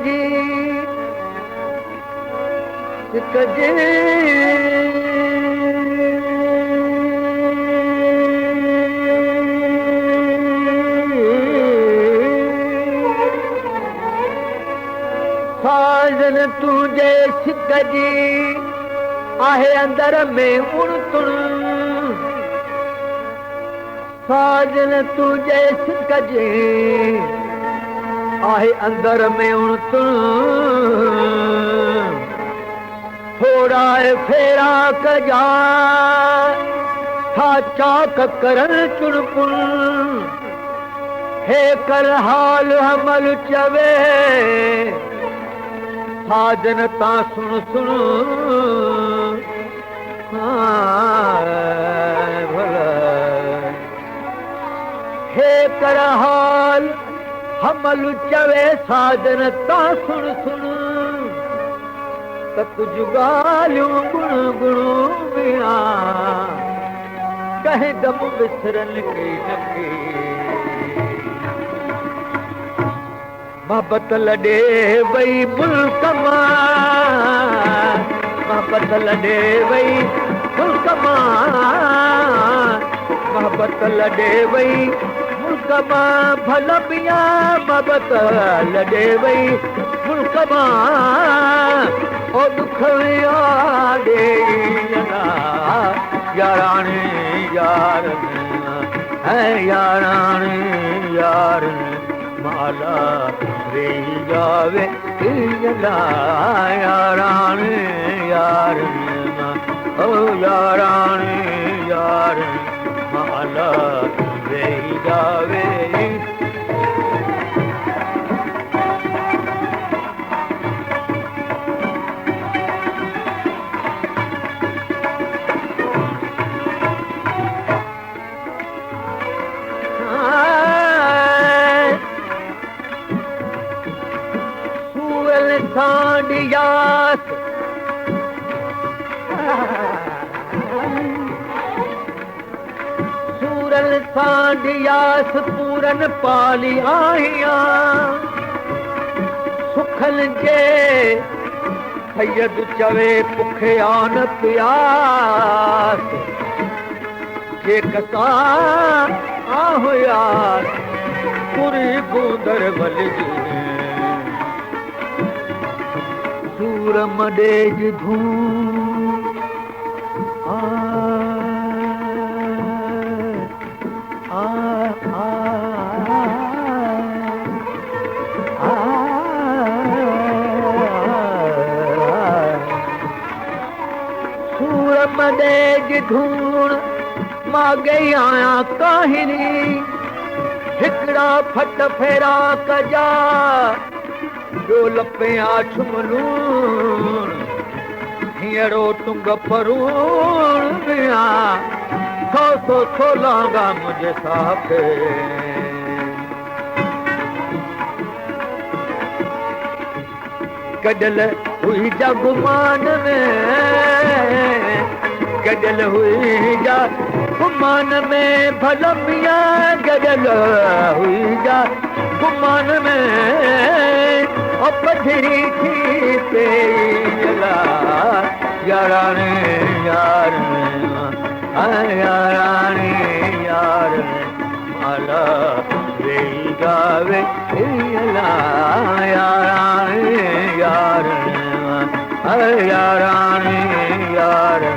जी सिक जी साजन तुझे सिक जी आहे अंदर में उण तुण साजन तुझे सिक जी आहे अंदर में उण तुण थोड़ा फेरा कजा था चाक करन चुणपुण हे कर हाल हमल चवे साजन ता सुन सुन भला हे कर हाल हमल चवे साजन ता सुन सुन त कुछ ॻाल्हियूं गुण गुणू बिना कंहिं दम विसरन के न के मोहब्बत लॾे वई मुल्क मां मोहब्बत लॾे वई मुल्क मां मोहब्बत लॾे वई मुल्क मां भल पिया मोहब्बत लॾे वई मुल्क मां ओ दुख यादे याराणे यारन है याराणे यारन माला रेही जावे याराणे यारन ओ याराणे यारन माला रेही जावे सांडियास सूरल सांडियास पूरन पाली आहिया सुखल जे सैयद चवे पुखिया न प्यास जे कसा आहुयास पूरी गुंदर वलजी सूर मडेज धूम आ आ आ आ सूर मडेज धूण मां गई आया काहिनी हिकड़ा फट फेरा कजा जो लपिया छुमलूण हींअरो टुंग परूण बिया सौ सोलांगा मुझे साथे गडल हुई जा गुमान में गडल हुई जा गुमान में भलमिया गडल हुई जा गुमान में पथरी थी पे याराने यारने याराने यार माला वेई गावे याराने यारने याराने यार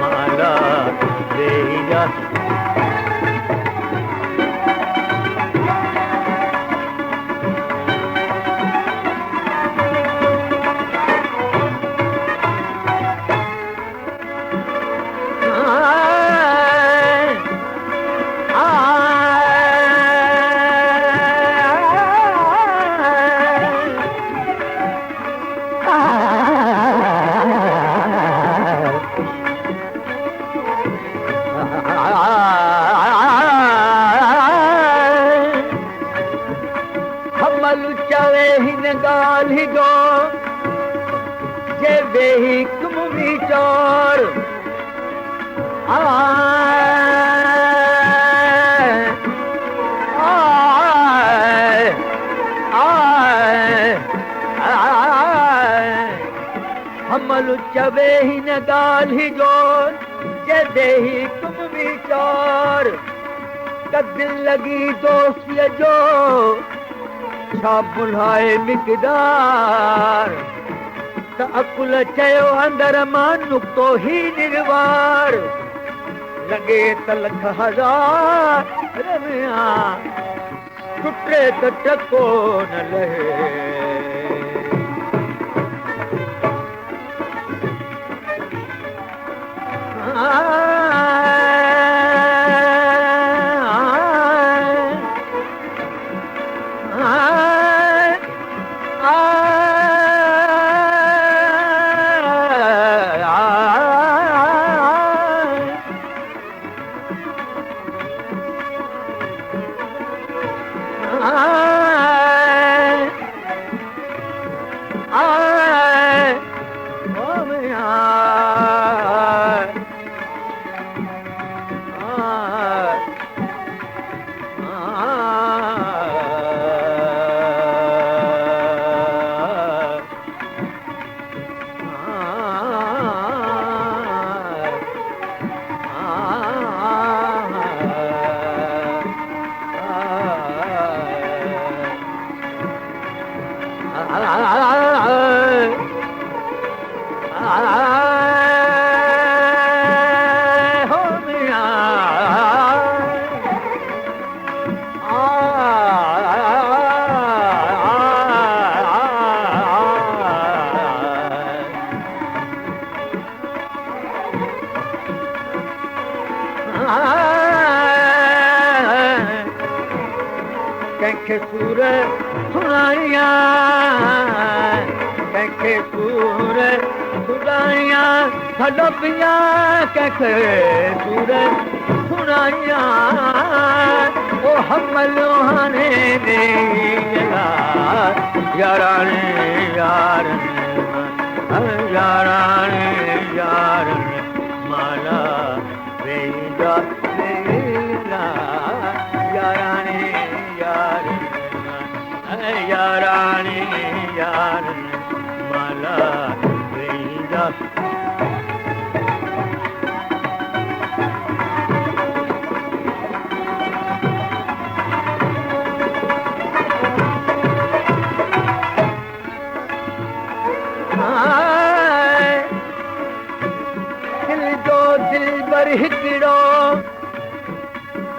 माला वेई गा ॻाल्हि गो जे वेही कुमी चोर कमल चवे ही न ॻाल्हि जो जॾे ही तुम वीचार कदिल लॻी दोस्तीअ जो छा बुलाए मिक़दार त अकुल चयो अंदर मां नुक्तो ही निर्वार लॻे त लख हज़ार टुटे त टको न लहे कंहिंखे सूर सुनाइया कंहिंखे सूर सुनाइया हलो पिया कंहिंखे सूर सुनाइया ओ हमल हाणे याराणे याराणे यारनि माला वेंदा याराणे याराणी यारनि माला वेंदा दिल जो दिलबर हिकिड़ो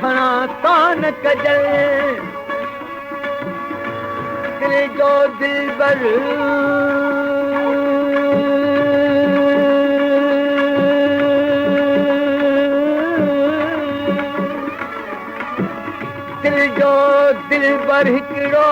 घणा तान कजल दिल जो दिलबर दिल जो दिलबर हिकिड़ो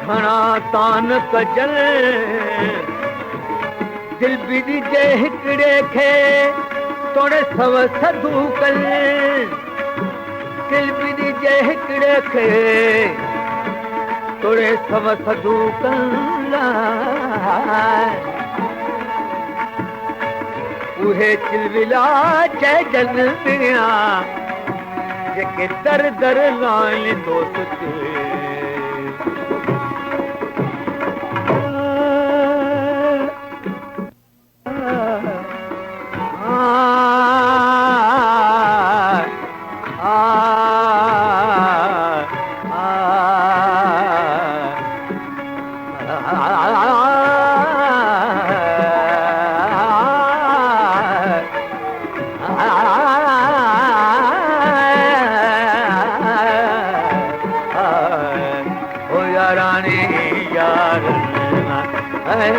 घणा तान कजल दिल बि ॾिजे हिकिड़े खे तोड़े सव सधू कल दिल बि ॾिजे हिकिड़े खे तोड़े सव सधू कल उहे चिलविला चइजन पिया जेके दर दर लाइन दोस्त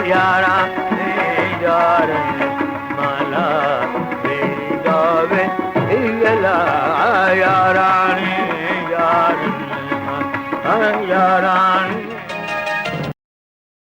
याराने यारनि माला वेंदावे याराने यारनि